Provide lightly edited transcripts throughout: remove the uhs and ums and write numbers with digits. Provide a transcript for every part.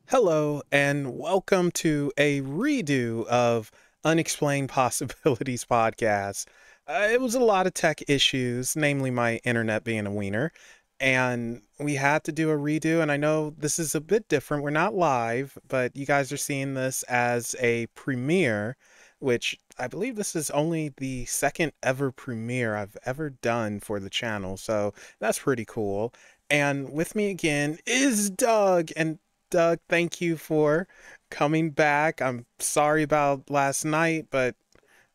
Hello, and welcome to a redo of Unexplained Possibilities Podcast. It was a lot of tech issues, namely my internet being a wiener, and we had to do a redo. And I know this is a bit different. We're not live, but you guys are seeing this as a premiere, which I believe this is only the second ever premiere I've ever done for the channel. So that's pretty cool. And with me again is Doug. And Doug, thank you for coming back. I'm sorry about last night, but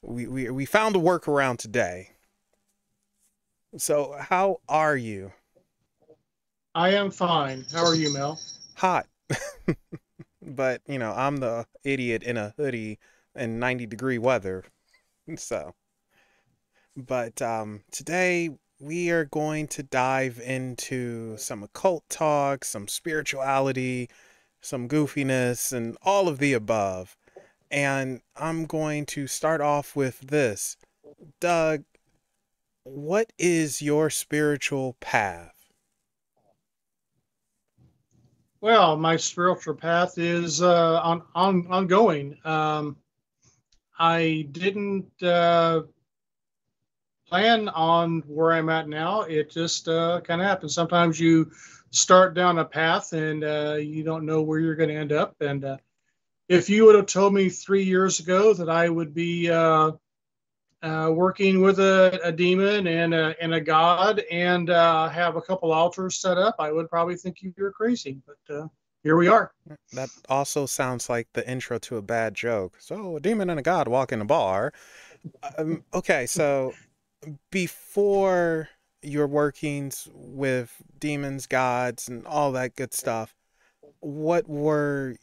we found a workaround today. So, how are you? I am fine. How are you, Mel? Hot. But, I'm the idiot in a hoodie in 90-degree weather. So, but today we are going to dive into some occult talk, some spirituality, some goofiness, and all of the above. And I'm going to start off with this. Doug, what is your spiritual path? Well, my spiritual path is ongoing. I didn't plan on where I'm at now. It just kind of happens. Sometimes you start down a path and you don't know where you're going to end up. And if you would have told me 3 years ago that I would be working with a demon and a god and have a couple altars set up, I would probably think you were crazy. But here we are. That also sounds like the intro to a bad joke. So, a demon and a god walk in a bar. Okay, so before your workings with demons, gods, and all that good stuff, what were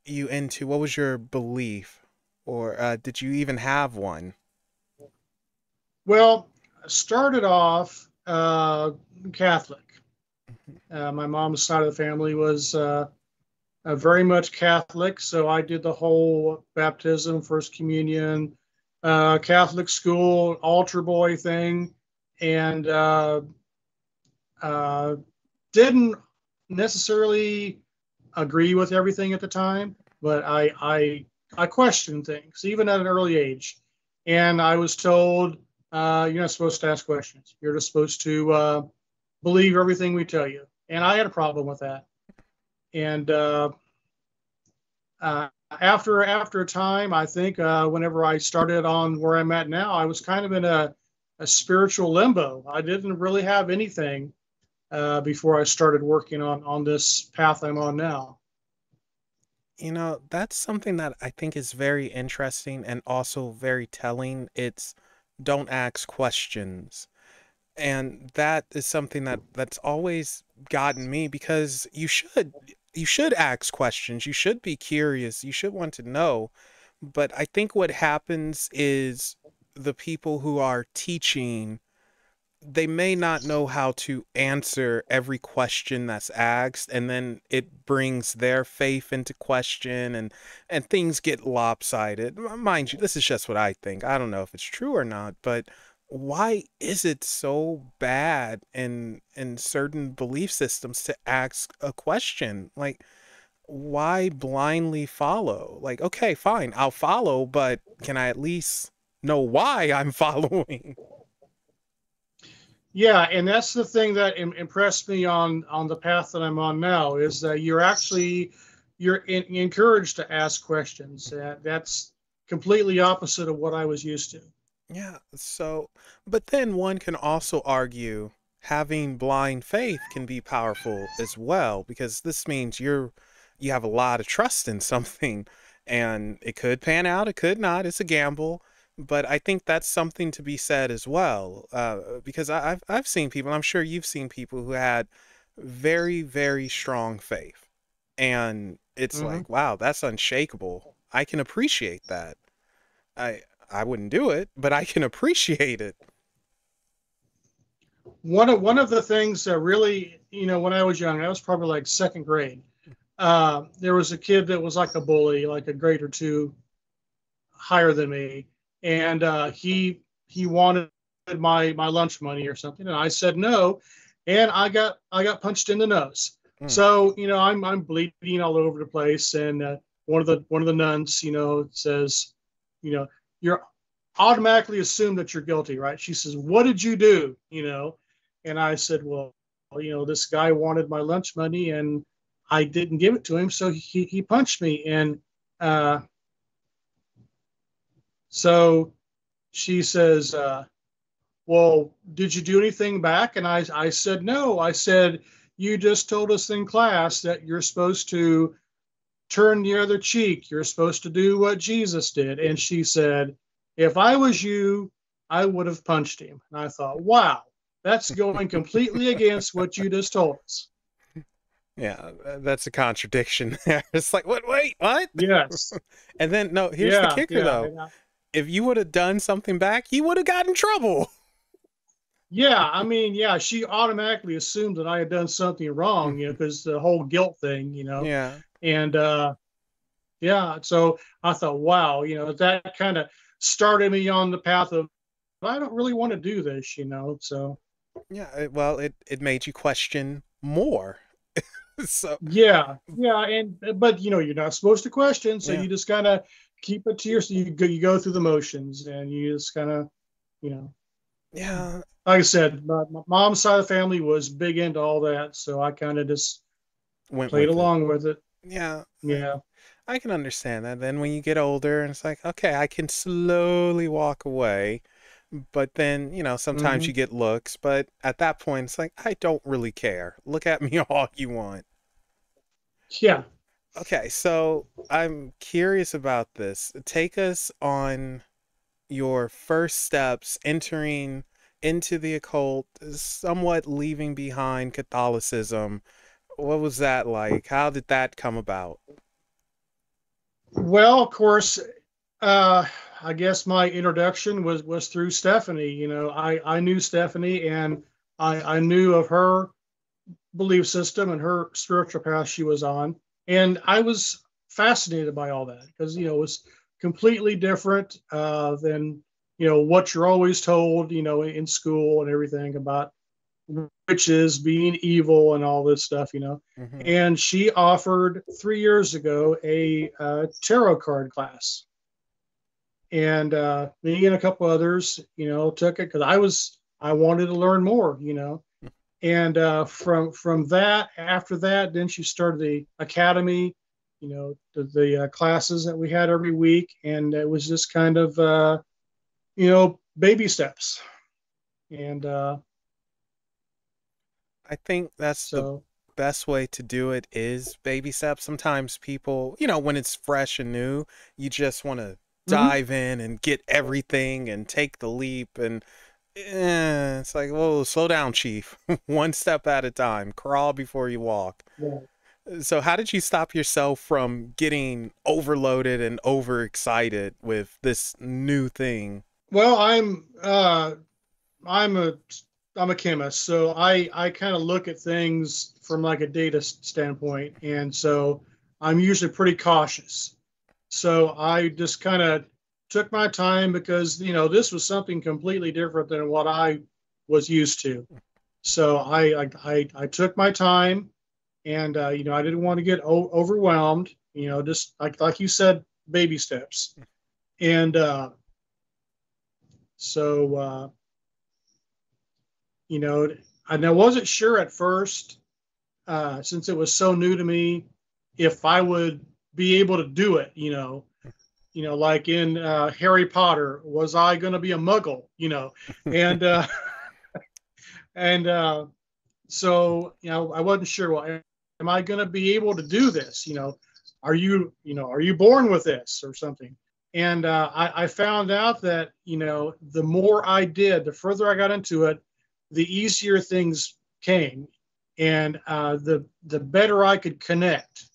you into? What was your belief? Or did you even have one? Well, started off Catholic. Mhm. My mom's side of the family was very much Catholic, so I did the whole baptism, First Communion, Catholic school, altar boy thing, and uh, didn't necessarily agree with everything at the time, but I questioned things even at an early age, and I was told you're not supposed to ask questions. You're just supposed to believe everything we tell you, and I had a problem with that. And after a time, I think whenever I started on where I'm at now, I was kind of in a spiritual limbo. I didn't really have anything before I started working on this path I'm on now. That's something that I think is very interesting and also very telling. It's don't ask questions. And that is something that's always gotten me because you should ask questions. You should be curious. You should want to know. But I think what happens is the people who are teaching, they may not know how to answer every question that's asked, and then it brings their faith into question, and things get lopsided. Mind you, this is just what I think. I don't know if it's true or not, but why is it so bad in certain belief systems to ask a question? Like, why blindly follow? Like, okay, fine, I'll follow, but can I at least know why I'm following? Yeah, and that's the thing that impressed me on the path that I'm on now is that you're encouraged to ask questions. That's completely opposite of what I was used to. Yeah, so, but then one can also argue having blind faith can be powerful as well, because this means you have a lot of trust in something, and it could pan out, it could not, it's a gamble. But I think that's something to be said as well, because I've seen people, I'm sure you've seen people who had very, very strong faith, and it's Hmm. like, wow, that's unshakable. I can appreciate that. I wouldn't do it, but I can appreciate it. One of the things that really, when I was young, I was probably like second grade. There was a kid that was like a bully, like a grade or two higher than me, and he wanted my lunch money or something, and I said no, and I got punched in the nose. Mm. So, I'm bleeding all over the place, and one of the nuns, says, you know, you're automatically assumed that you're guilty, right? She says, "What did you do?" And I said, "Well, this guy wanted my lunch money, and I didn't give it to him, so he punched me." And uh, so she says, "Well, did you do anything back?" And I said, "No." I said, "You just told us in class that you're supposed to turn the other cheek. You're supposed to do what Jesus did." And she said, "If I was you, I would have punched him." And I thought, wow, that's going completely against what you just told us. Yeah, that's a contradiction there. It's like, what? Wait, what? Yes. And then, no, here's the Yeah. kicker Yeah. though. If you would have done something back, you would have got in trouble. Yeah. I mean, yeah, she automatically assumed that I had done something wrong, because the whole guilt thing. Yeah. And yeah, so I thought, wow, that kind of started me on the path of, I don't really want to do this. So Yeah. Well, it made you question more. So, yeah, yeah, and but you're not supposed to question, so yeah. you just kind of keep it to yourself. You go through the motions, and you just kind of, you know, Yeah. like I said, my mom's side of the family was big into all that, so I kind of just Went played with it. along with it. Yeah. Yeah. I can understand that. Then when you get older and it's like, okay, I can slowly walk away. But then, sometimes Hmm. you get looks, but at that point it's like, I don't really care. Look at me all you want. Yeah. Okay, so I'm curious about this. Take us on your first steps entering into the occult, somewhat leaving behind Catholicism. What was that like? How did that come about? Well, of course, uh, I guess my introduction was through Stephanie. I knew Stephanie, and I knew of her belief system and her spiritual path she was on. And I was fascinated by all that because, it was completely different than, what you're always told, in school and everything about witches being evil and all this stuff. Hmm. And she offered 3 years ago a tarot card class. And me and a couple others, took it because I wanted to learn more. And from that, after that, then she started the academy, the classes that we had every week, and it was just kind of baby steps. And I think that's the so best way to do it is baby steps. Sometimes people, when it's fresh and new, you just want to mhm. dive in and get everything and take the leap. And it's like, whoa, slow down, Chief. One step at a time. Crawl before you walk. Yeah. So, how did you stop yourself from getting overloaded and overexcited with this new thing? Well, I'm a I'm a chemist, so I kind of look at things from like a data standpoint, and so I'm usually pretty cautious. So I just kind of took my time because this was something completely different than what I was used to. So I took my time, and I didn't want to get overwhelmed. Just like you said, baby steps. And so you know, and I wasn't sure at first, since it was so new to me, if I would be able to do it. Like in Harry Potter, was I going to be a Muggle? And and so I wasn't sure. Well, am I going to be able to do this? Are you born with this or something? And I found out that the more I did, the further I got into it, the easier things came, and the better I could connect.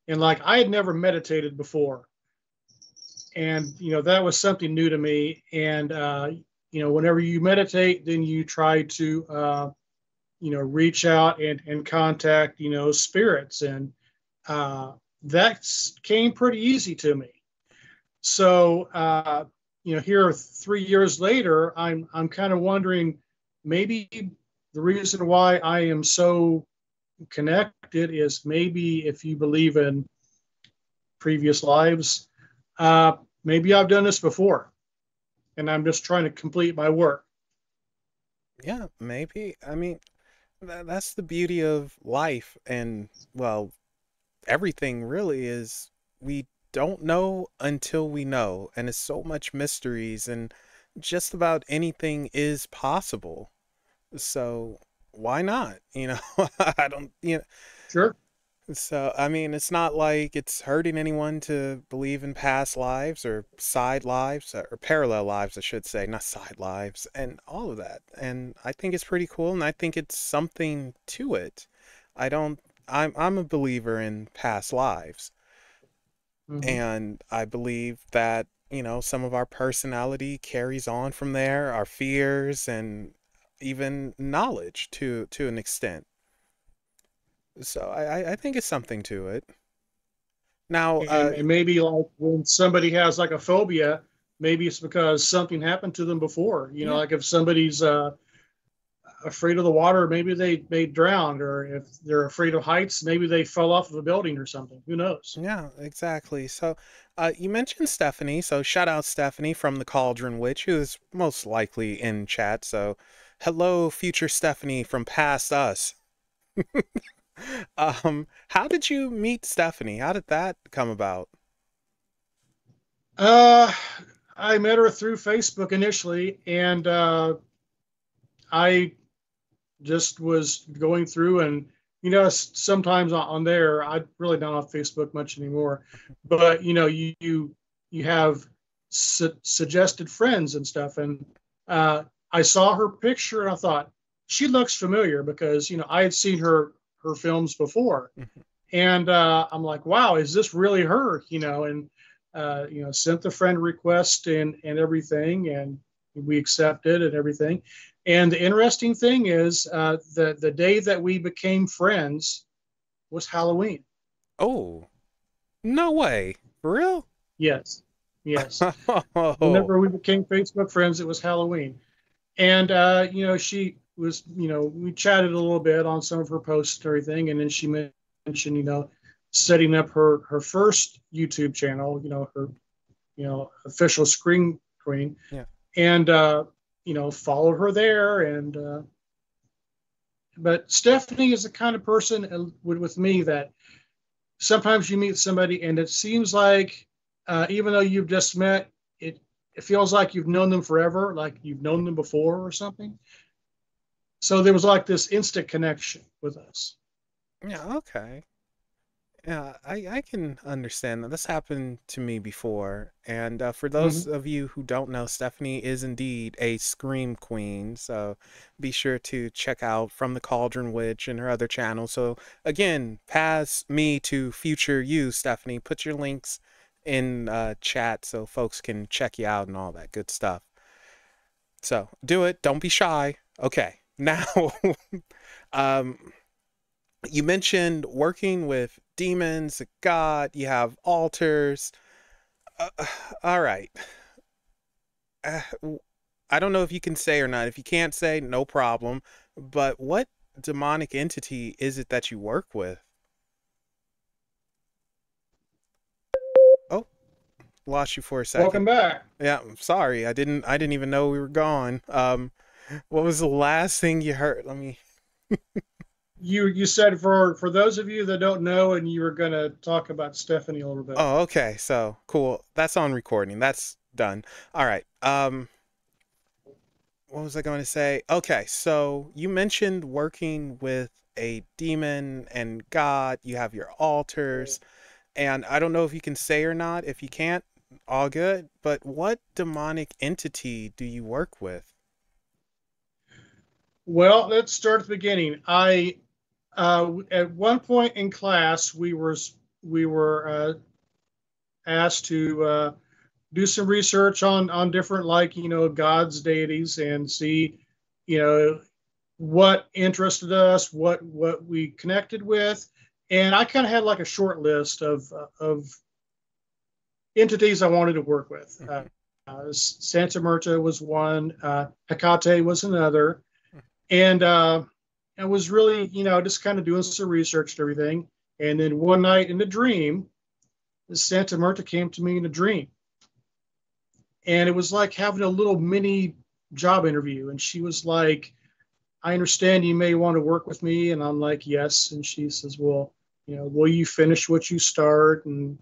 And like I had never meditated before, and that was something new to me. And whenever you meditate, then you try to reach out and contact spirits, and uh, that came pretty easy to me. So here 3 years later, I'm kind of wondering maybe the reason why I am so connected is maybe if you believe in previous lives, maybe I've done this before and I'm just trying to complete my work. Yeah, maybe. I mean, that's the beauty of life and, well, everything really is we don't know until we know, and it's so much mysteries, and just about anything is possible. So why not? I don't, Sure. so, I mean, it's not like it's hurting anyone to believe in past lives or side lives or parallel lives, I should say, not side lives, and all of that. And I think it's pretty cool, and I think it's something to it. I don't, I'm a believer in past lives, Mm-hmm. and I believe that, some of our personality carries on from there, our fears and even knowledge to an extent. So I think it's something to it. Now, And maybe like when somebody has like a phobia, maybe it's because something happened to them before. yeah, Like if somebody's afraid of the water, maybe they drowned, or if they're afraid of heights, maybe they fell off of a building or something. Who knows? yeah, exactly. So, you mentioned Stephanie, so shout out Stephanie from the Cauldron Witch, who is most likely in chat. So, hello, future Stephanie from past us. How did you meet Stephanie? How did that come about? Uh, I met her through Facebook initially, and I just was going through and sometimes on there I really not on Facebook much anymore, but you have suggested friends and stuff, and I saw her picture and I thought she looks familiar because I had seen her films before, Mhm. and I'm like, wow, is this really her? And sent the friend request and everything, and we accepted and everything. And the interesting thing is, the day that we became friends was Halloween. Oh, no way. For real? Yes, yes. Oh, Whenever we became Facebook friends, it was Halloween. And she was, we chatted a little bit on some of her posts and everything, and then she mentioned, setting up her first YouTube channel, her official Scream Queen, yeah. and followed her there. And but Stephanie is the kind of person with me that sometimes you meet somebody and it seems like even though you've just met, it feels like you've known them forever, like you've known them before or something. So there was like this instant connection with us. Yeah, okay. Yeah, I can understand that. This happened to me before. And for those Mm-hmm. of you who don't know, Stephanie is indeed a Scream Queen. So be sure to check out From the Cauldron Witch and her other channels. So again, pass me to future you, Stephanie. Put your links in chat so folks can check you out and all that good stuff. So do it. Don't be shy. Okay. Now, um, you mentioned working with demons, God, you have altars. Uh, all right. Uh, I don't know if you can say or not. If you can't say, no problem. But what demonic entity is it that you work with? Oh, lost you for a second. Welcome back. Yeah, I'm sorry. I didn't even know we were gone. What was the last thing you heard? Let me You said for those of you that don't know, and you were going to talk about Stephanie a little bit. Oh, okay. So, cool. That's on recording. That's done. All right. What was I going to say? Okay, so you mentioned working with a demon and God, you have your altars, and I don't know if you can say or not. If you can't, all good. But what demonic entity do you work with? Well, let's start at the beginning. I at one point in class we were asked to do some research on different, like, gods, deities, and see you know what interested us, what we connected with. And I kind of had like a short list of entities I wanted to work with. Mhm. Santa Marta was one, Hecate was another, and I was really, just kind of doing some research and everything. And then one night in a dream, Santa Marta came to me in a dream. And it was like having a little mini job interview. And she was like, I understand you may want to work with me. And I'm like, yes. And she says, well, will you finish what you start? And,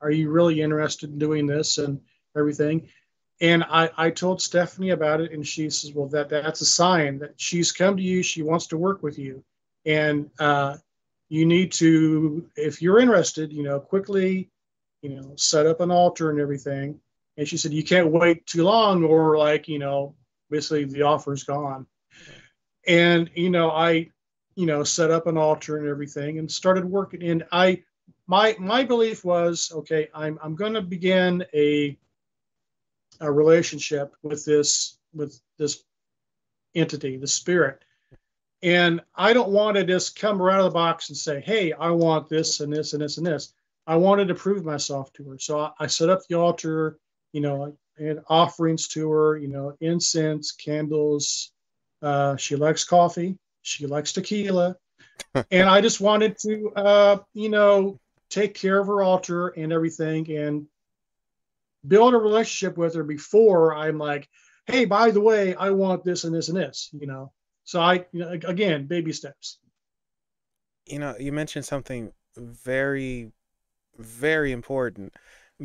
are you really interested in doing this and everything? And I told Stephanie about it, and she says, well, that's a sign that she's come to you. She wants to work with you. And you need to, if you're interested, quickly, set up an altar and everything. And she said, you can't wait too long, or like, basically the offer's gone. And, I, set up an altar and everything and started working. And my belief was, okay, I'm going to begin a relationship with this entity, the spirit. And I don't want to just come right out of the box and say, hey, I want this and this and this and this. I wanted to prove myself to her. So I set up the altar, and offerings to her, incense, candles. She likes coffee. She likes tequila. And I just wanted to, take care of her altar and everything and build a relationship with her before I'm like, hey, by the way, I want this and this and this. So again, baby steps. You mentioned something very, very important.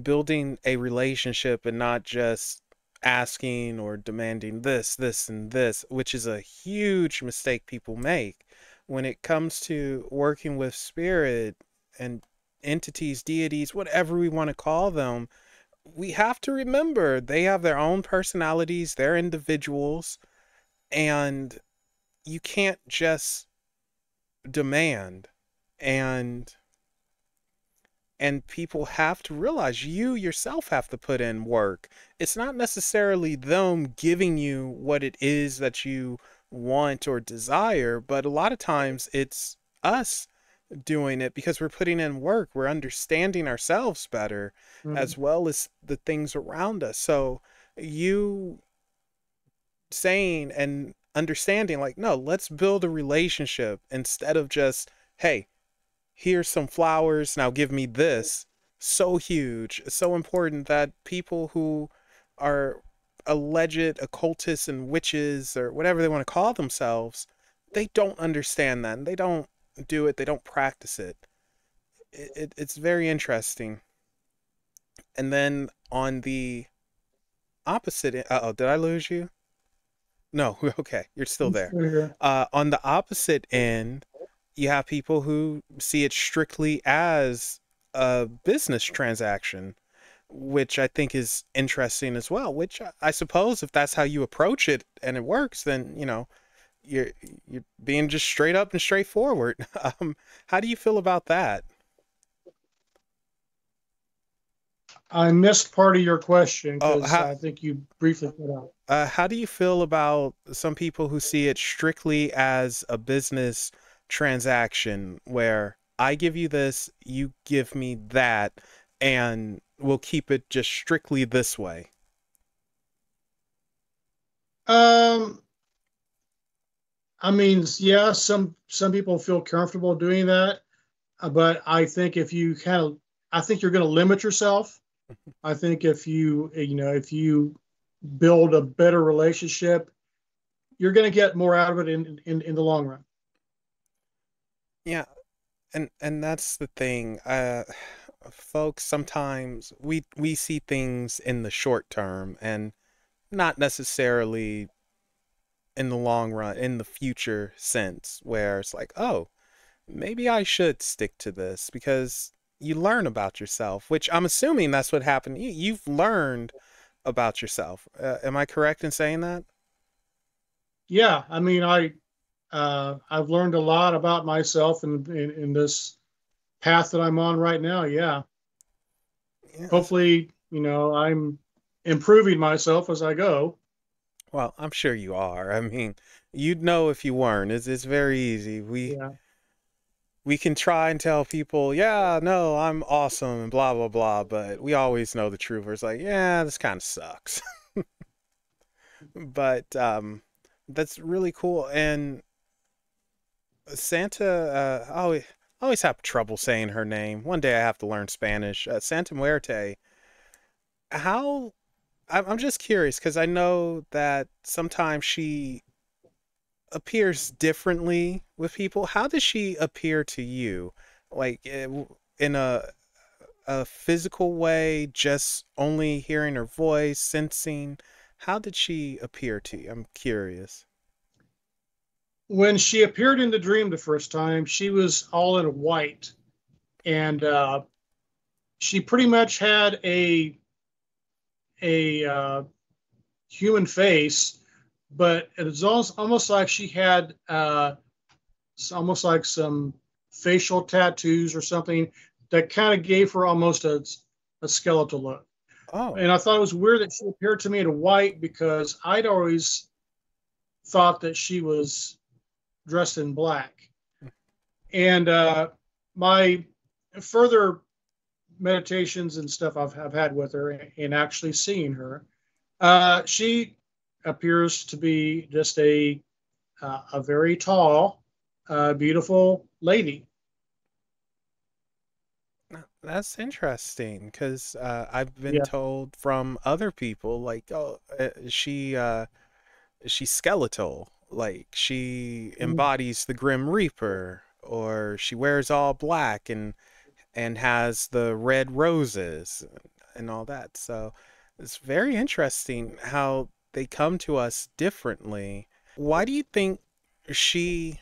Building a relationship and not just asking or demanding this, this, and this, which is a huge mistake people make when it comes to working with spirit and entities, deities, whatever we want to call them. We have to remember they have their own personalities, they're individuals, and you can't just demand. And people have to realize you yourself have to put in work. It's not necessarily them giving you what it is that you want or desire, but a lot of times it's us doing it because we're putting in work. We're understanding ourselves better Mm-hmm. as well as the things around us. So you saying and understanding, like, no, let's build a relationship instead of just, hey, here's some flowers, now give me this. So huge, so important that people who are alleged occultists and witches or whatever they want to call themselves, they don't understand that. And they don't do it, they don't practice it. It's very interesting. And then on the opposite, oh, did I lose you? No, okay, you're still there. On the opposite end, you have people who see it strictly as a business transaction, which I think is interesting as well. Which I suppose if that's how you approach it and it works, then you're you're being just straight up and straightforward. How do you feel about that? I missed part of your question Oh, because I think you briefly put out. how do you feel about some people who see it strictly as a business transaction where I give you this, you give me that, and we'll keep it just strictly this way? Um, I mean, yeah, some people feel comfortable doing that, but I think if you I think you're going to limit yourself. I think if you build a better relationship, you're going to get more out of it in the long run. Yeah, and that's the thing. Folks, sometimes we see things in the short term and not necessarily in the long run, in the future sense, where it's like, oh, maybe I should stick to this because you learn about yourself, which I'm assuming that's what happened. You've learned about yourself. Am I correct in saying that? Yeah, I mean, I've learned a lot about myself in this path that I'm on right now. Yeah, Yes. hopefully, I'm improving myself as I go. Well, I'm sure you are. I mean, you'd know if you weren't. It's very easy. Yeah. We can try and tell people, yeah, no, I'm awesome and blah blah blah, but we always know the truth. It's like, yeah, this kind of sucks. But that's really cool. And Santa, I always have trouble saying her name. One day I have to learn Spanish. Santa Muerte. How? I'm just curious because I know that sometimes she appears differently with people. How does she appear to you? Like in a physical way, just only hearing her voice, sensing. How did she appear to you? I'm curious. When she appeared in the dream the first time, she was all in white, and she pretty much had a human face, but it was almost like she had almost like some facial tattoos or something that kind of gave her almost a skeletal look. Oh, And I thought it was weird that she appeared to me in white because I'd always thought that she was dressed in black. And my further meditations and stuff I've had with her and actually seeing her, she appears to be just a very tall, beautiful lady. that's interesting because I've been Yeah. told from other people like, oh, she's skeletal, like she Mhm. embodies the Grim Reaper, or she wears all black and has the red roses and all that. So it's very interesting how they come to us differently. Why do you think she,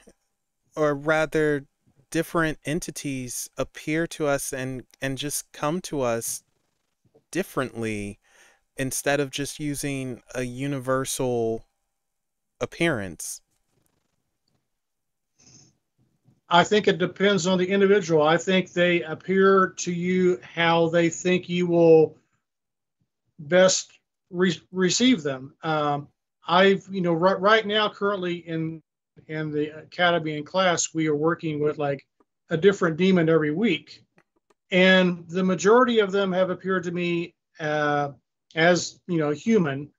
or rather different entities appear to us and just come to us differently instead of just using a universal appearance? I think it depends on the individual. I think they appear to you how they think you will best receive them. I've, right now, currently in the academy and class, we are working with like a different demon every week, and the majority of them have appeared to me as human,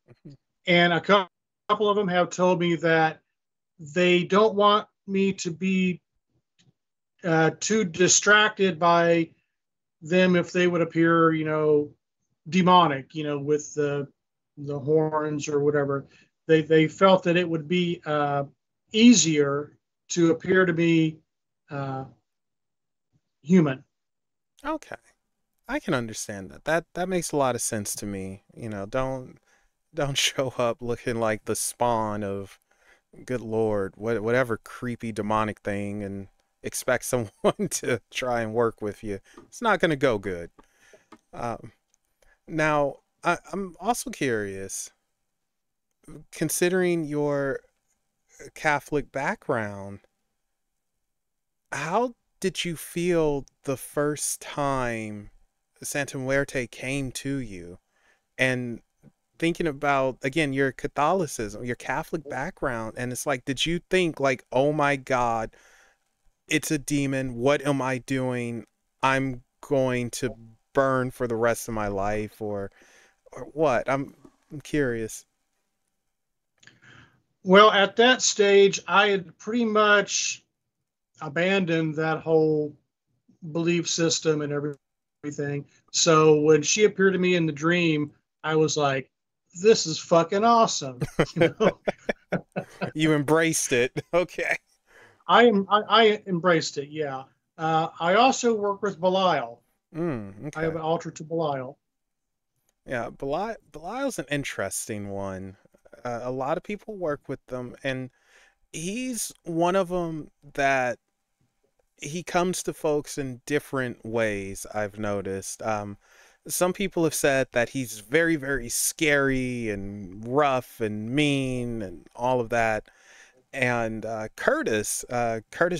and a couple of them have told me that they don't want me to be too distracted by them if they would appear, demonic, with the horns or whatever. They felt that it would be easier to appear to be uh, human. Okay. I can understand that. That makes a lot of sense to me. Don't show up looking like the spawn of good lord, whatever creepy demonic thing and expect someone to try and work with you. It's not going to go good. Um, Now, I'm also curious, considering your Catholic background, how did you feel the first time Santa Muerte came to you? And thinking about, again, your Catholicism, your Catholic background, and it's like, did you think, like, oh my God, it's a demon. What am I doing? I'm going to burn for the rest of my life, or what? I'm curious. Well, at that stage, I had pretty much abandoned that whole belief system and everything. So when she appeared to me in the dream, I was like, "This is fucking awesome," you know. You embraced it. Okay. I embraced it. Yeah. I also work with Belial. I have Okay. an altar to Belial. Yeah, Belial's an interesting one. A lot of people work with them, and he's one of them that he comes to folks in different ways, I've noticed. Some people have said that he's very, very scary and rough and mean and all of that. And Curtis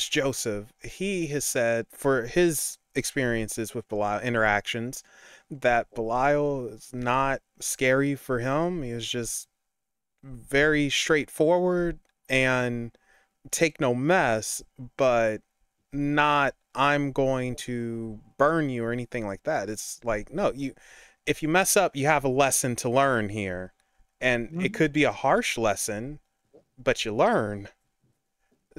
Joseph, he has said for his experiences with Belial interactions that Belial is not scary for him. He was just very straightforward and take no mess, but not I'm going to burn you or anything like that. It's like, no, if you mess up, you have a lesson to learn here. And it Mhm. could be a harsh lesson, but you learn.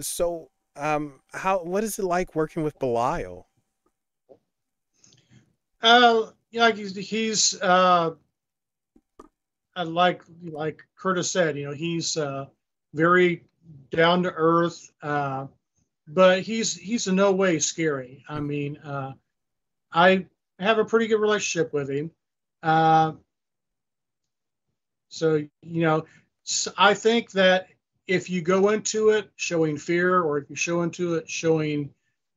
So What is it like working with Belial? Yeah, he's like Curtis said, he's very down to earth, but he's in no way scary. I mean, I have a pretty good relationship with him. Uh, so I think that if you go into it showing fear, or if you show into it showing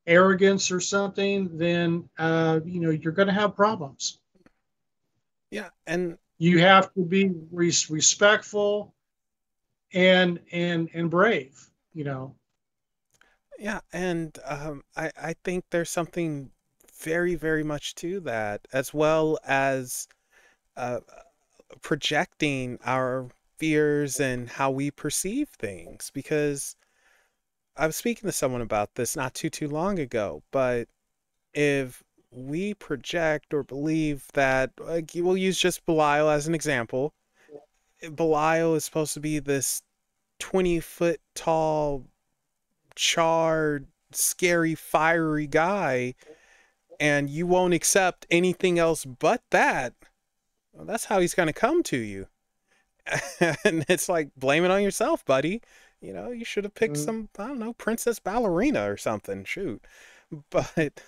arrogance or something, then you're going to have problems. Yeah, and You have to be respectful and brave. yeah, and I think there's something very, very much to that, as well as uh, projecting our fears and how we perceive things. Because I was speaking to someone about this not too long ago, but if we project or believe that, like, we'll use just Belial as an example. Belial is supposed to be this 20-foot tall, charred, scary, fiery guy, and you won't accept anything else but that. Well, that's how he's going to come to you. And it's like, blame it on yourself, buddy. You should have picked Mm. some, I don't know, princess ballerina or something. Shoot. But,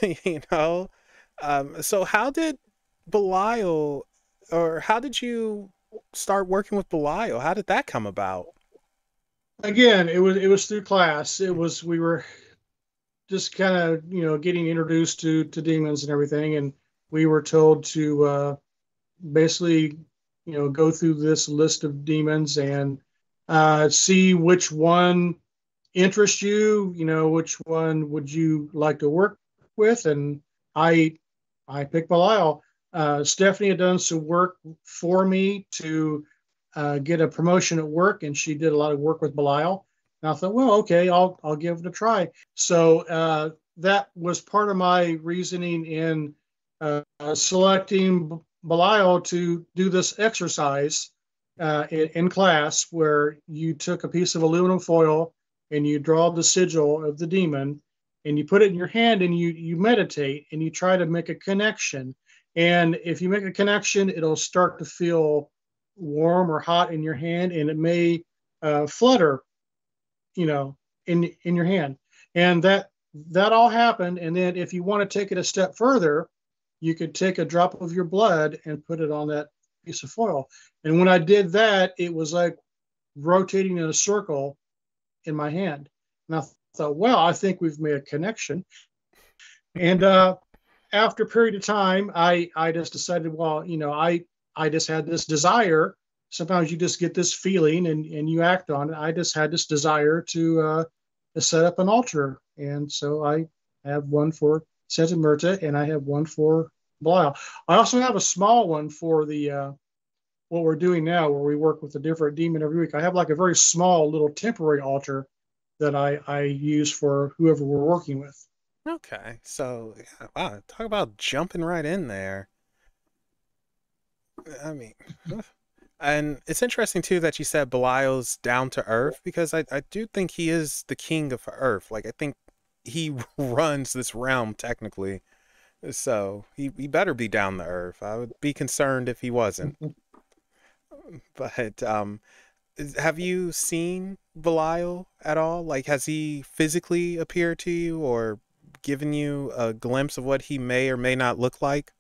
you know, so how did Belial, or how did you start working with Belial? How did that come about? Again, it was through class. We were just kind of getting introduced to demons and everything, and we were told to basically go through this list of demons and see which one interests you. Which one would you like to work with? And I I picked Belial. Stephanie had done some work for me to get a promotion at work, and she did a lot of work with Belial. And I thought, well, okay, I'll give it a try. So that was part of my reasoning in selecting Belial to do this exercise in class, where you took a piece of aluminum foil and you draw the sigil of the demon, and you put it in your hand, and you meditate, and you try to make a connection. And if you make a connection, it'll start to feel warm or hot in your hand, and it may flutter, in your hand. And that all happened. And then if you want to take it a step further, you could take a drop of your blood and put it on that piece of foil. And when I did that, it was like rotating in a circle in my hand. And I thought, well, I think we've made a connection. And after a period of time, I just decided, well, I just had this desire. Sometimes you just get this feeling, and you act on it. I just had this desire to set up an altar. And so I have one for Santa Mirta, and I have one for Belial. I also have a small one for the what we're doing now, where we work with a different demon every week. I have like a very small little temporary altar that I use for whoever we're working with. Okay, so yeah, wow, talk about jumping right in there. I mean, and it's interesting too that you said Belial's down to earth, because I do think he is the king of Earth. Like, I think he runs this realm technically, so he better be down to earth. I would be concerned if he wasn't. But have you seen Belial at all? Like, has he physically appeared to you or given you a glimpse of what he may or may not look like?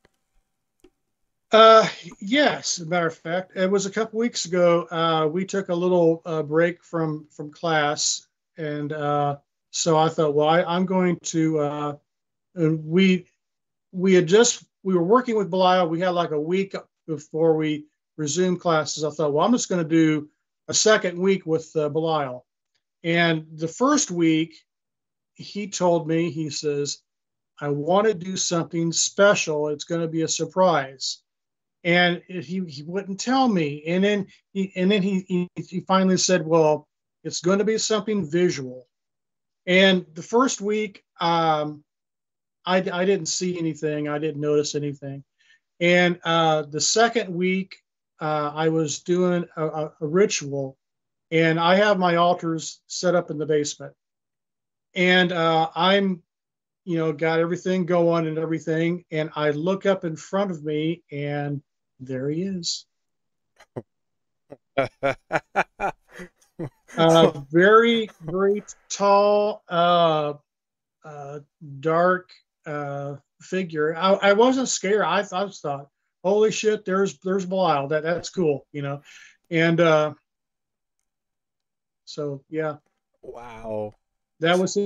Uh, yes, as a matter of fact, it was a couple weeks ago. We took a little break from class, and so I thought, well, I'm going to. And we were working with Belial. We had like a week before we resumed classes. I thought, well, I'm just going to do a second week with Belial. And the first week, he told me, he says, I want to do something special. It's going to be a surprise. And he wouldn't tell me. And then he finally said, well, it's going to be something visual. And the first week, I didn't see anything. I didn't notice anything. And the second week, I was doing a ritual, and I have my altars set up in the basement. And I'm, got everything going and everything. And I look up in front of me, and there he is. Very, very tall, uh, dark figure. I wasn't scared. I thought, holy shit, there's Belial. That's cool. And so yeah, Wow. that was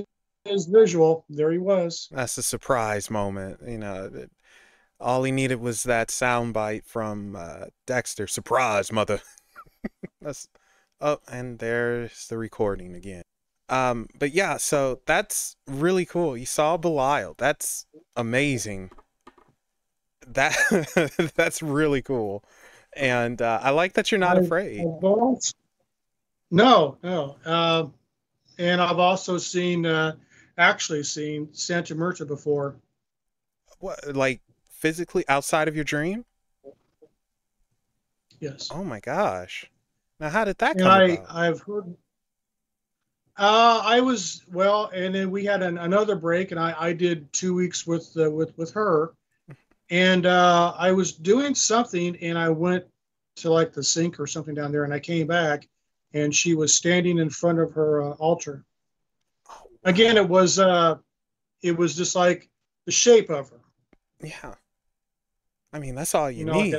his visual. There he was. That's a surprise moment. All he needed was that soundbite from Dexter. Surprise, mother. That's oh, and there's the recording again. But yeah, so that's really cool. You saw Belial. That's amazing. That that's really cool. And I like that you're not afraid. No, no. And I've also actually seen Santa Muerta before. What, like physically outside of your dream? Yes. Oh my gosh. Now, how did that And come about? I've heard. I was well, and then we had another break, and I did 2 weeks with her, and I was doing something, and I went to like the sink or something down there, and I came back, and she was standing in front of her altar. Oh, Again, wow. it was just like the shape of her, Yeah. I mean, that's all you like need.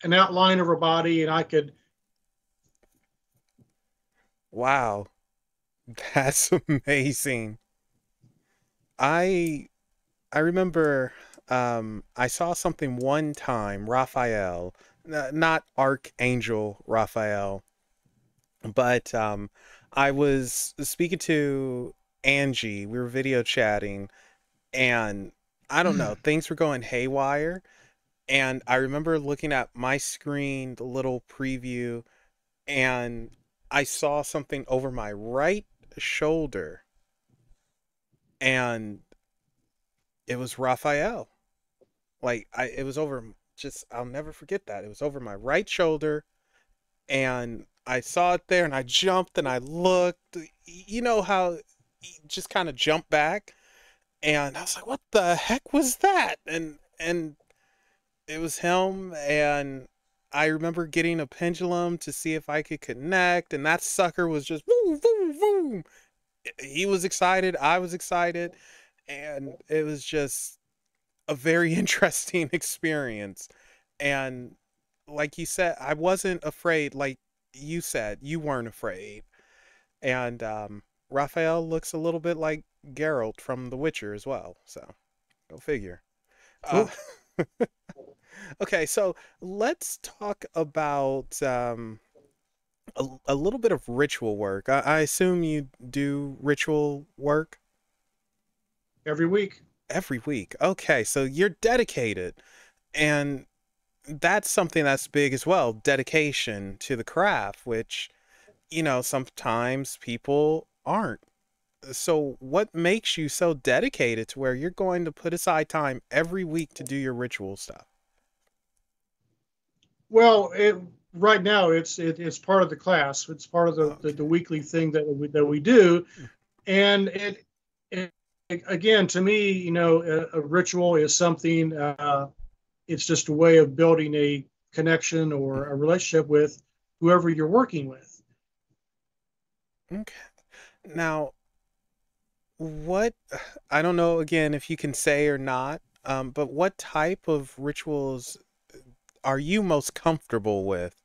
an outline of her body, and I could. Wow. That's amazing. I I remember I saw something one time, Raphael, not Archangel Raphael, but I was speaking to Angie. We were video chatting, and I don't know, things were going haywire. And I remember looking at my screen, the little preview, and I saw something over my right shoulder, and it was Raphael. It was over. Just I'll never forget that. It was over my right shoulder, and I saw it there, and I jumped and I looked. You know how you just kind of jump back, and I was like, "What the heck was that?" And it was him, and I remember getting a pendulum to see if I could connect, and that sucker was just boom, boom, boom. He was excited, I was excited, and it was just a very interesting experience. And like you said, I wasn't afraid. Like you said, you weren't afraid. And Raphael looks a little bit like Geralt from The Witcher as well. So go figure. Uh, Cool. okay, so let's talk about a little bit of ritual work. I assume you do ritual work Every week. every week. Okay, so you're dedicated. And that's something that's big as well, dedication to the craft, which, sometimes people aren't. So, what makes you so dedicated to where you're going to put aside time every week to do your ritual stuff? Well, right now it's part of the class. It's part of the Okay. weekly thing that we do, and it again, to me, a ritual is something. It's just a way of building a connection or a relationship with whoever you're working with. Okay. Now, what, I don't know again if you can say or not, but what type of rituals are you most comfortable with?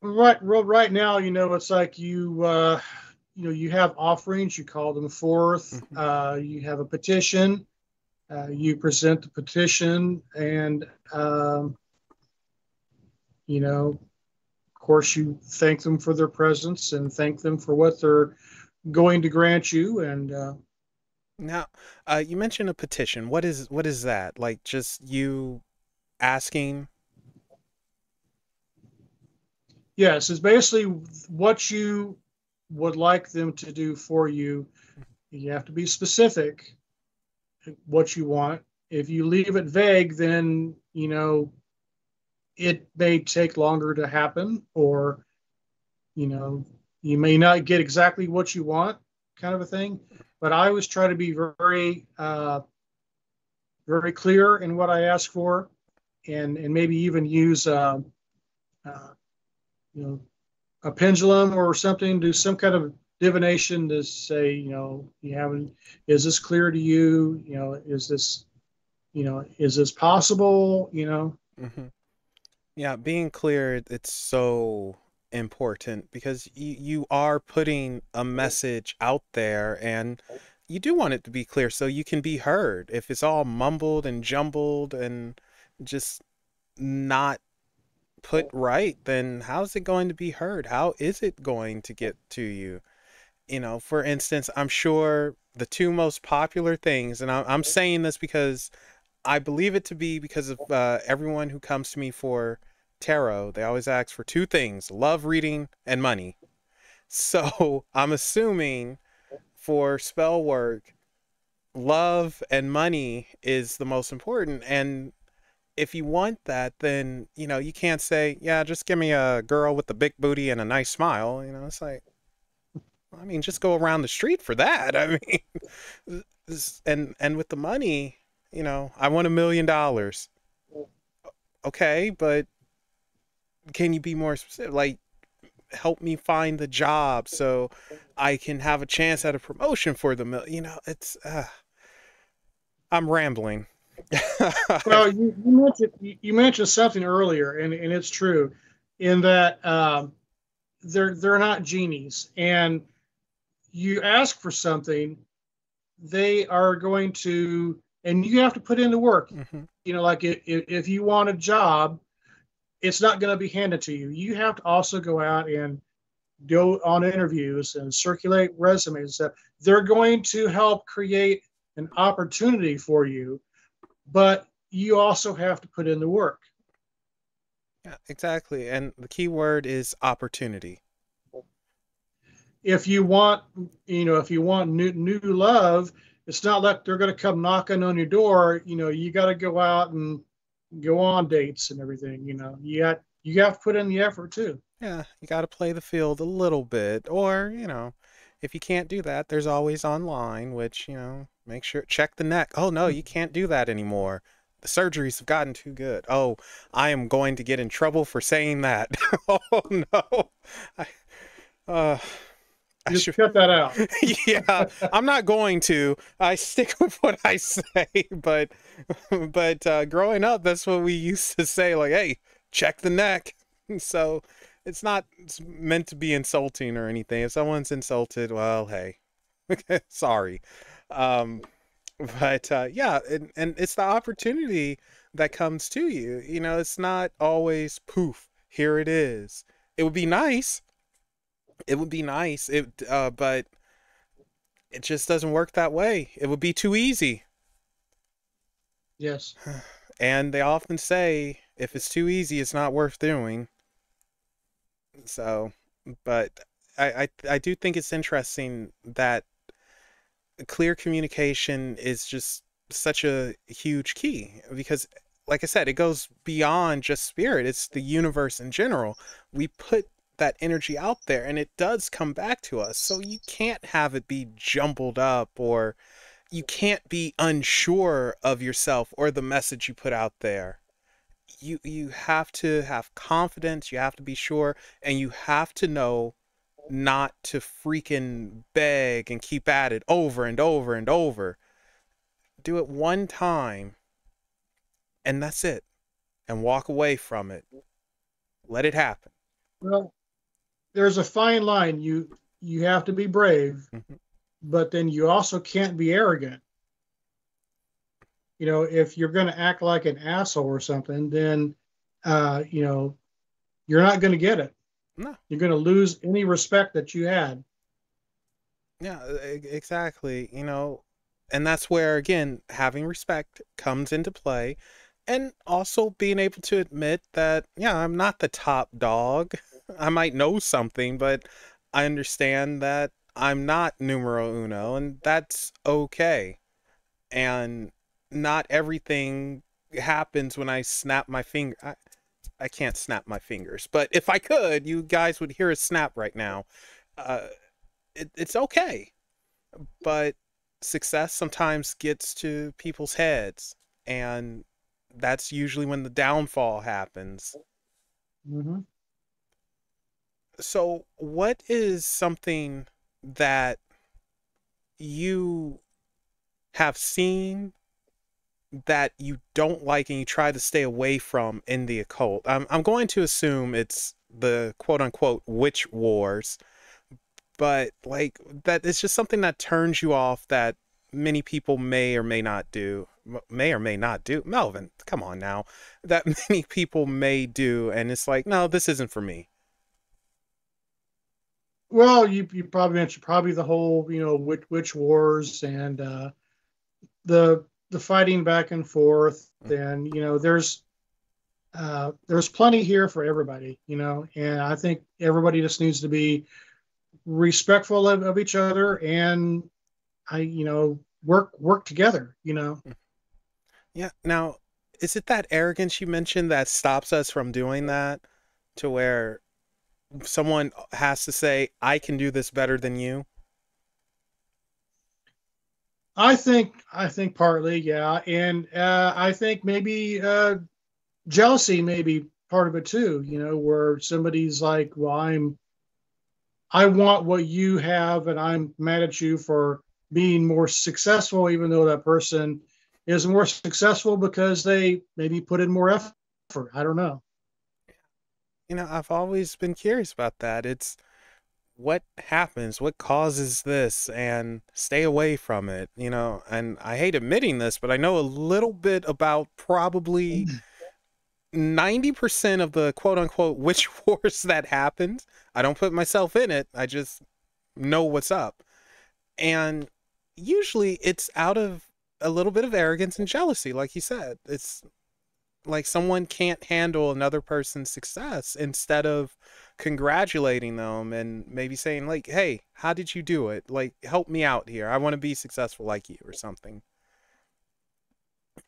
Right now, it's like you have offerings. You call them forth. Mhm. You have a petition. You present the petition, and of course, you thank them for their presence and thank them for what they're going to grant you. And Now, you mentioned a petition. What is that? Like just you asking? yes, it's basically what you would like them to do for you. You have to be specific what you want. If you leave it vague, then it may take longer to happen, or you know you may not get exactly what you want, kind of a thing. but I always try to be very, very clear in what I ask for, and maybe even use, uh, you know, a pendulum or something, do some kind of divination to say, you haven't, is this clear to you? Is this possible? Hmm. Yeah, being clear, it's so important because you are putting a message out there and you do want it to be clear so you can be heard. If it's all mumbled and jumbled and just not put right, then how's it going to be heard? How is it going to get to you? For instance, I'm sure the two most popular things, and I'm saying this because I believe it to be because of everyone who comes to me for tarot. They always ask for two things: love reading and money. So I'm assuming for spell work, love and money is the most important. And if you want that, then, you can't say, yeah, just give me a girl with a big booty and a nice smile. It's like, I mean, just go around the street for that. I mean, and with the money, I want $1 million. Okay, but can you be more specific? Like, help me find the job so I can have a chance at a promotion for the mill. It's I'm rambling. Well, you mentioned something earlier, and it's true, in that they're not genies, and you ask for something, they are going to, and you have to put in the work. Hmm. Like if you want a job, it's not going to be handed to you. You have to also go out and go on interviews and circulate resumes. They're going to help create an opportunity for you, but you also have to put in the work. Yeah, exactly. And the key word is opportunity. If you want new love, it's not like they're going to come knocking on your door. You got to go out and go on dates and everything. You have to put in the effort too. Yeah, you got to play the field a little bit. Or, if you can't do that, there's always online, which, make sure, check the neck. Oh, no, you can't do that anymore. The surgeries have gotten too good. Oh, I am going to get in trouble for saying that. Oh, no. I, uh, I Just should. cut that out. Yeah, I'm not going to. I stick with what I say, but growing up, that's what we used to say. Like, hey, check the neck. So it's meant to be insulting or anything. If someone's insulted, well, hey, sorry. Um, but yeah, and it's the opportunity that comes to you. It's not always poof. Here it is. It would be nice. It would be nice. But it just doesn't work that way. It would be too easy. Yes. And they often say if it's too easy, it's not worth doing. So, but I do think it's interesting that clear communication is just such a huge key because, like I said, it goes beyond just spirit. It's the universe in general. We put that energy out there and it does come back to us. So you can't have it be jumbled up, or you can't be unsure of yourself or the message you put out there. You have to have confidence, you have to be sure, and you have to know not to freaking beg and keep at it over and over and over. Do it one time and that's it. And walk away from it. Let it happen. Well, there's a fine line. You have to be brave, Hmm. but then you also can't be arrogant. If you're going to act like an asshole or something, then uh, you know you're not going to get it. No. You're going to lose any respect that you had. Yeah, exactly. And that's where, again, having respect comes into play. And also being able to admit that, yeah, I'm not the top dog. I might know something, but I understand that I'm not numero uno, and that's okay. And not everything happens when I snap my finger. I can't snap my fingers, but if I could, you guys would hear a snap right now. Uh, it's okay, but success sometimes gets to people's heads, and that's usually when the downfall happens. Hmm. So, what is something that you have seen that you don't like and you try to stay away from in the occult? I'm going to assume it's the quote unquote witch wars, but like that it's just something that turns you off that many people may or may not do. May or may not do. Melvin, come on now. That many people may do, and it's like, no, this isn't for me. Well, you probably mentioned probably the whole witch wars and the fighting back and forth, and there's plenty here for everybody, and I think everybody just needs to be respectful of each other, and work together. Yeah. Now, is it that arrogance you mentioned that stops us from doing that to where someone has to say, I can do this better than you? I think partly, yeah, and I think maybe jealousy may be part of it too. Where somebody's like, well, I want what you have, and I'm mad at you for being more successful, even though that person is more successful because they maybe put in more effort. I don't know. I've always been curious about that. It's what happens, what causes this, and stay away from it, And I hate admitting this, but I know a little bit about probably 90% of the quote unquote witch wars that happened. I don't put myself in it, I just know what's up. And usually it's out of a little bit of arrogance and jealousy, like you said. It's like someone can't handle another person's success instead of congratulating them and maybe saying like, hey, how did you do it? Like, help me out here, I want to be successful like you or something.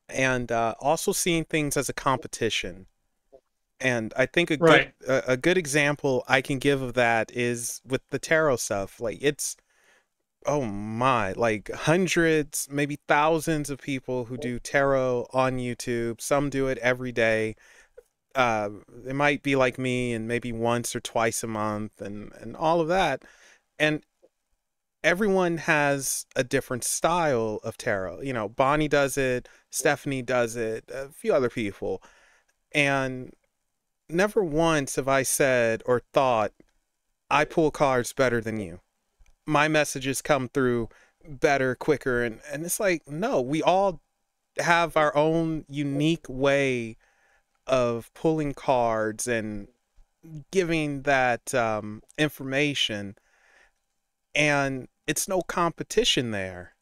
And also seeing things as a competition. And I think Right. a good example I can give of that is with the tarot stuff. Like, it's, oh my, like hundreds, maybe thousands of people who do tarot on YouTube. Some do it every day. It might be like me, and maybe once or twice a month, and all of that. And everyone has a different style of tarot. Bonnie does it, Stephanie does it, a few other people. And never once have I said or thought, I pull cards better than you. My messages come through better, quicker. And it's like, no, we all have our own unique way of pulling cards and giving that information. And it's no competition there.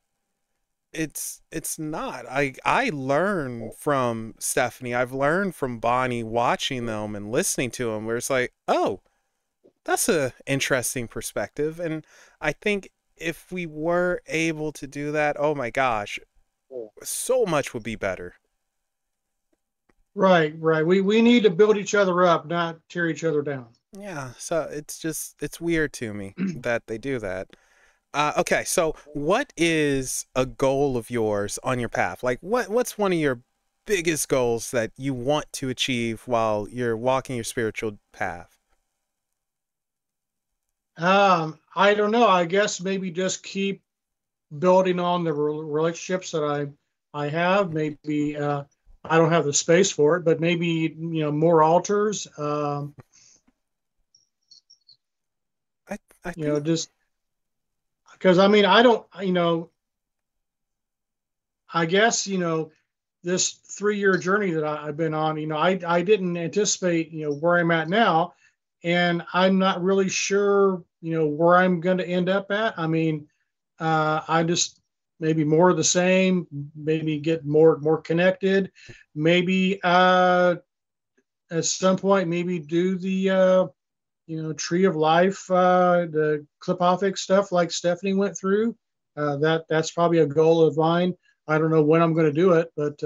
It's not. I learn from Stephanie. I've learned from Bonnie watching them and listening to them, where it's like, oh, that's a interesting perspective. And I think if we were able to do that, oh my gosh, so much would be better. Right, right. We need to build each other up, not tear each other down. Yeah, so it's weird to me that they do that. Okay, so what is a goal of yours on your path? Like, what's one of your biggest goals that you want to achieve while you're walking your spiritual path? I don't know. I guess maybe just keep building on the relationships that I have. Maybe I don't have the space for it, but maybe more altars. I think Just because I mean I don't. I guess this 3-year journey that I've been on. I didn't anticipate where I'm at now, and I'm not really sure where I'm going to end up at. I mean, I just maybe more of the same, maybe get more connected, maybe at some point maybe do the tree of life, the clipothic stuff like Stephanie went through. That's probably a goal of mine. I don't know when I'm going to do it, but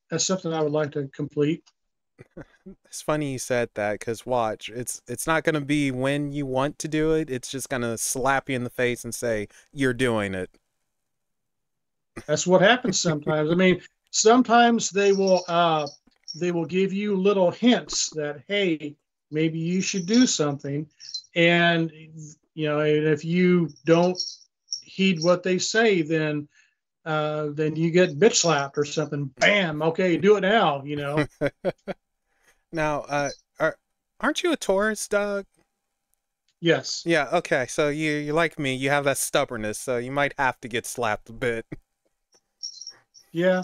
that's something I would like to complete. it's funny you said that, because watch, it's not going to be when you want to do it. It's just going to slap you in the face and say you're doing it. That's what happens sometimes. I mean, sometimes they will give you little hints that, hey, maybe you should do something, and and if you don't heed what they say, then you get bitch slapped or something. Bam, okay, do it now. Now, are aren't you a Taurus, Doug? Yes, Yeah, okay. So you're like me, you have that stubbornness, so you might have to get slapped a bit. yeah.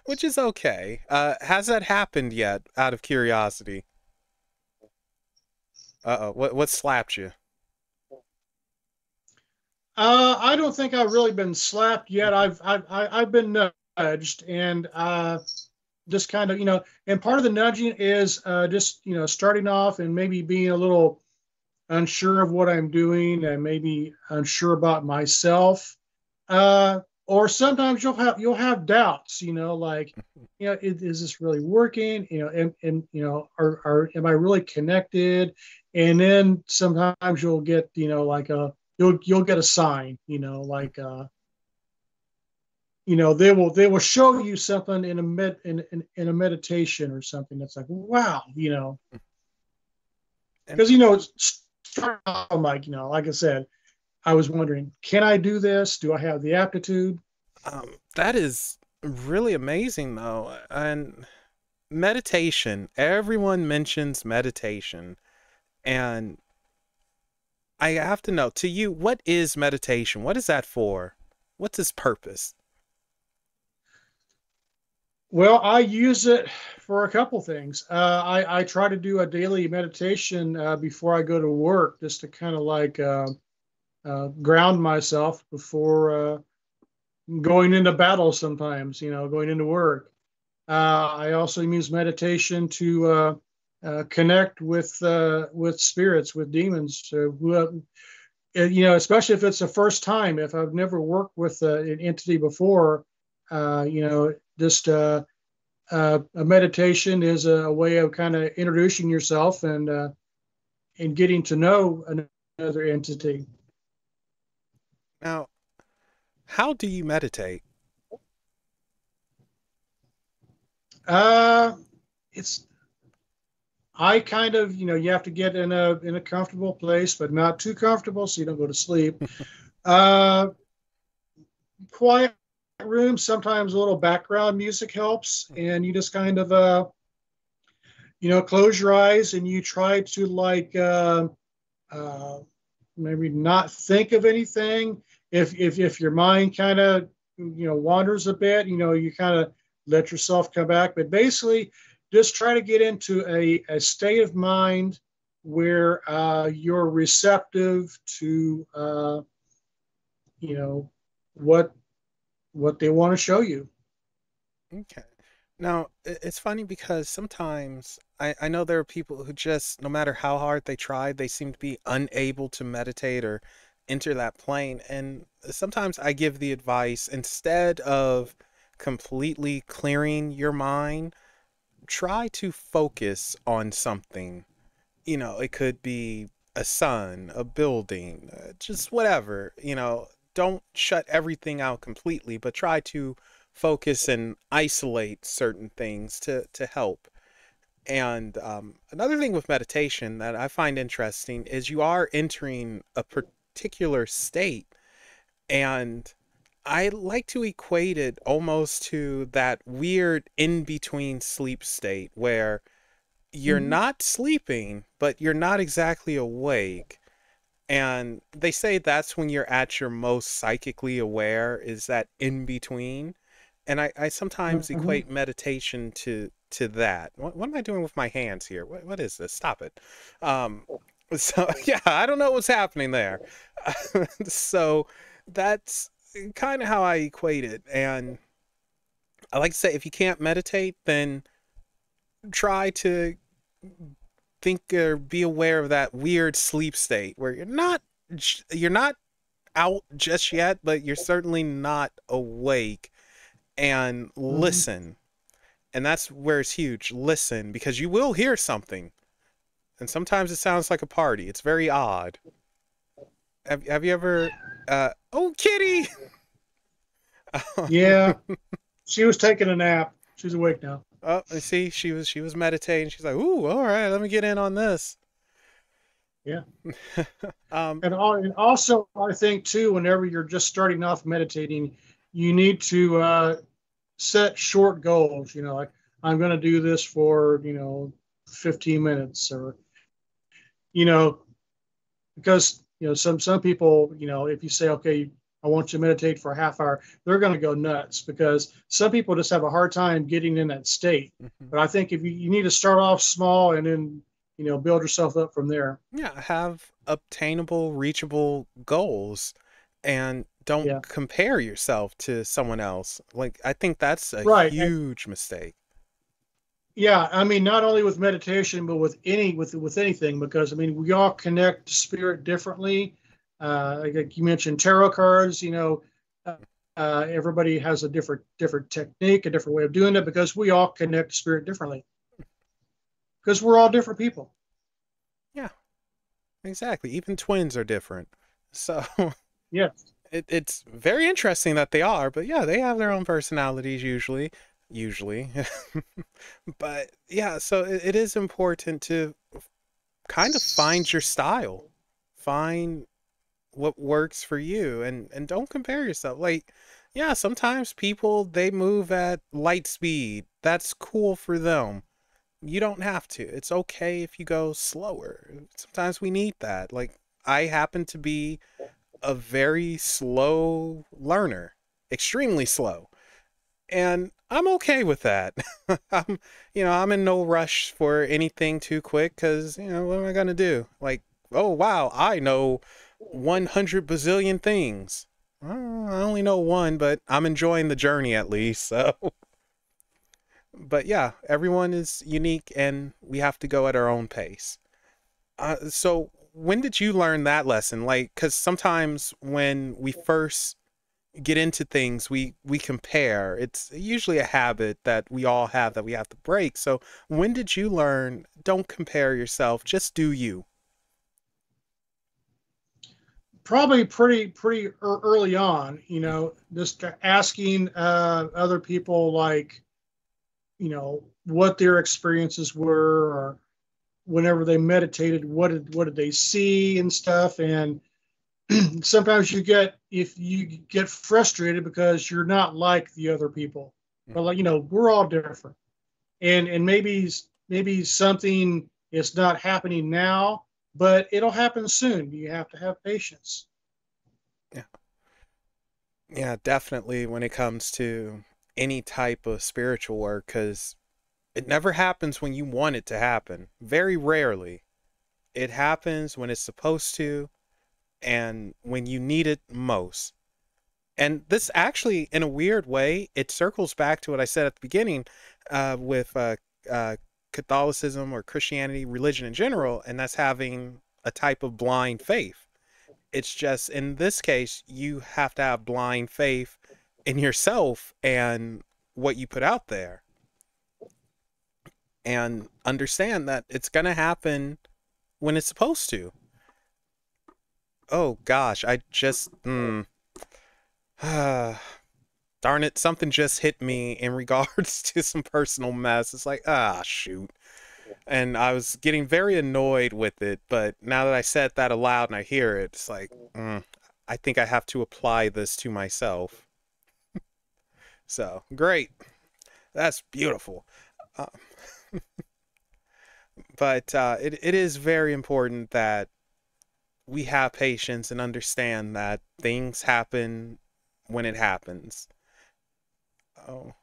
Which is okay. Has that happened yet, out of curiosity? Uh-oh, what slapped you? I don't think I've really been slapped yet. I've been nudged, and just kind of and part of the nudging is just starting off and maybe being a little unsure of what I'm doing and maybe unsure about myself. Or sometimes you'll have doubts, like, is this really working? And are am I really connected? And then sometimes you'll get, like you'll get a sign, like they will show you something in a meditation or something that's like, wow, And because I'm like I said, I was wondering, can I do this? Do I have the aptitude? that is really amazing, though. And meditation, everyone mentions meditation. And I have to know, to you, what is meditation? What is that for? What's its purpose? Well, I use it for a couple things. I try to do a daily meditation before I go to work, just to kind of like ground myself before going into battle. Sometimes, going into work. I also use meditation to connect with spirits, with demons, especially if it's the first time. If I've never worked with an entity before, just a meditation is a way of kind of introducing yourself and getting to know another entity. Now, how do you meditate? Uh, it's I kind of, you have to get in a comfortable place, but not too comfortable so you don't go to sleep. Uh, Quiet room. Sometimes a little background music helps, and you just kind of close your eyes and you try to like uh, maybe not think of anything. If your mind kind of wanders a bit, you kind of let yourself come back. But basically, just try to get into a state of mind where you're receptive to you know what what they want to show you. Okay. Now, it's funny because sometimes I know there are people who just, no matter how hard they try, they seem to be unable to meditate or enter that plane. And sometimes I give the advice, instead of completely clearing your mind, try to focus on something. It could be a sun, a building, just whatever. Don't shut everything out completely, but try to focus and isolate certain things to help. And another thing with meditation that I find interesting is you are entering a particular state. And I like to equate it almost to that weird in between sleep state where you're Mm-hmm. not sleeping, but you're not exactly awake. And they say that's when you're at your most psychically aware, is that in between. And I sometimes Mm-hmm. equate meditation to that. What am I doing with my hands here? What is this? Stop it. Um, so yeah, I don't know what's happening there. So that's kind of how I equate it. And I like to say, if you can't meditate, then try to think or be aware of that weird sleep state where you're not out just yet, but you're certainly not awake. And Mm-hmm. listen. And that's where it's huge. Listen, because you will hear something. And sometimes it sounds like a party. It's very odd. Have you ever oh, kitty. Yeah, she was taking a nap. She's awake now. Oh, I see, she was meditating. She's like, "Ooh, all right, let me get in on this." Yeah. um, And also, I think too, whenever you're just starting off meditating, you need to set short goals. Like I'm going to do this for 15 minutes, or you know, because some people, if you say, okay, I want you to meditate for a half hour, they're going to go nuts because some people just have a hard time getting in that state. mhm. But I think if you need to start off small and then build yourself up from there. Yeah, have obtainable, reachable goals and don't Yeah. compare yourself to someone else. Like, I think that's a Right. And huge mistake. yeah, I mean, not only with meditation, but with anything, because I mean, we all connect to spirit differently. Like you mentioned, tarot cards. Everybody has a different technique, a different way of doing it, because we all connect to spirit differently, because we're all different people. Yeah, exactly. Even twins are different. So Yes. it's very interesting that they are, but yeah, they have their own personalities usually. Usually. But yeah, so it is important to kind of find your style. Find what works for you and don't compare yourself. Like, yeah, sometimes people they move at light speed. That's cool for them. You don't have to. It's okay if you go slower. Sometimes we need that. Like, I happen to be a very slow learner, extremely slow. And I'm okay with that. I'm in no rush for anything too quick because, what am I going to do? Like, oh, wow, I know 100 bazillion things. Well, I only know one, but I'm enjoying the journey at least. So, but yeah, everyone is unique and we have to go at our own pace. So when did you learn that lesson? Like, because sometimes when we first get into things, we compare. It's usually a habit that we all have that we have to break. So when did you learn, don't compare yourself, just do you? Probably pretty early on. Just asking other people, like, what their experiences were, or whenever they meditated, what did they see and stuff. And sometimes if you get frustrated because you're not like the other people. But like, we're all different. And maybe something is not happening now, but it'll happen soon. You have to have patience. Yeah. Yeah, definitely when it comes to any type of spiritual work, because it never happens when you want it to happen. Very rarely. It happens when it's supposed to and when you need it most. And this actually, in a weird way, it circles back to what I said at the beginning with uh, Catholicism or Christianity, religion in general, and that's having a type of blind faith. It's just in this case, you have to have blind faith in yourself and what you put out there and understand that it's going to happen when it's supposed to. Oh gosh, I just, darn it, something just hit me in regards to some personal mess. It's like, shoot. And I was getting very annoyed with it, but now that I said that aloud and I hear it, it's like, I think I have to apply this to myself. So, great. That's beautiful. Uh, but it is very important that we have patience and understand that things happen when it happens. Oh,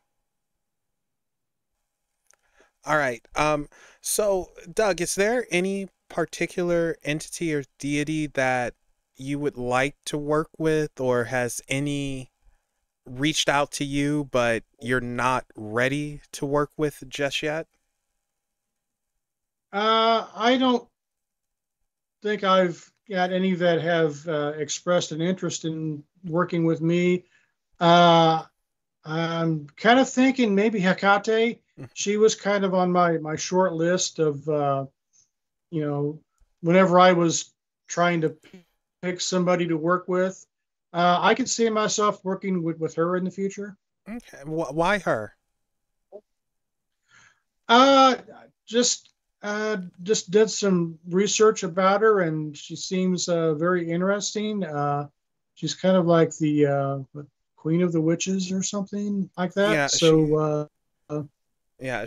all right. So Doug, is there any particular entity or deity that you would like to work with, or has any reached out to you, but you're not ready to work with just yet? I don't think I've got any that have expressed an interest in working with me. Uh, I'm kind of thinking maybe Hecate. She was kind of on my short list of you know whenever I was trying to pick somebody to work with. I could see myself working with her in the future. Okay. Why her? Uh, just just did some research about her, and she seems very interesting. She's kind of like the queen of the witches or something like that. Yeah, she yeah,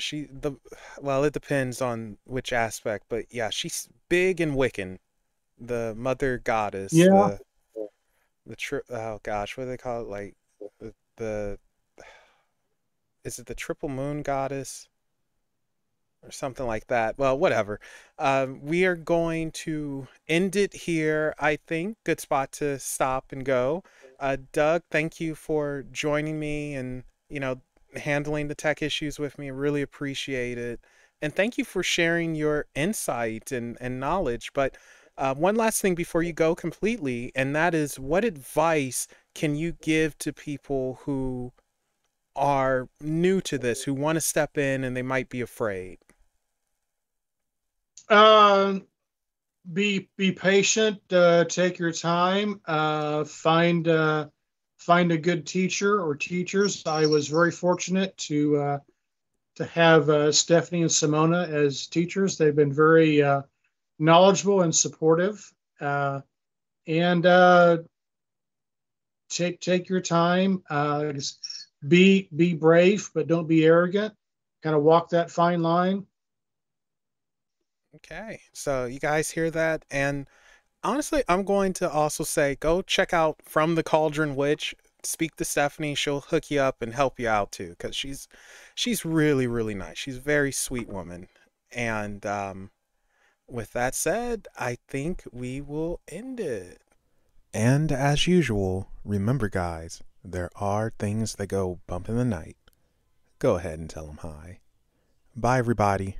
well, it depends on which aspect, but yeah, she's big and Wiccan, the mother goddess, yeah, oh gosh, what do they call it? Like the is it the triple moon goddess or something like that? Well, whatever. We are going to end it here, I think. Good spot to stop and go. Doug, thank you for joining me and, handling the tech issues with me. Really appreciate it. And thank you for sharing your insight and knowledge. But one last thing before you go completely, and that is what advice can you give to people who are new to this, who want to step in and they might be afraid? uh, be patient. Take your time. Find a good teacher or teachers. I was very fortunate to have Stephanie and Simona as teachers. They've been very knowledgeable and supportive. And take your time. Be brave, but don't be arrogant. Kind of walk that fine line. Okay, so you guys hear that? And honestly, I'm going to also say go check out From the Cauldron Witch. Speak to Stephanie; she'll hook you up and help you out too, because she's really really nice. She's a very sweet woman. And with that said, I think we will end it. And as usual, remember, guys, there are things that go bump in the night. Go ahead and tell them hi. Bye, everybody.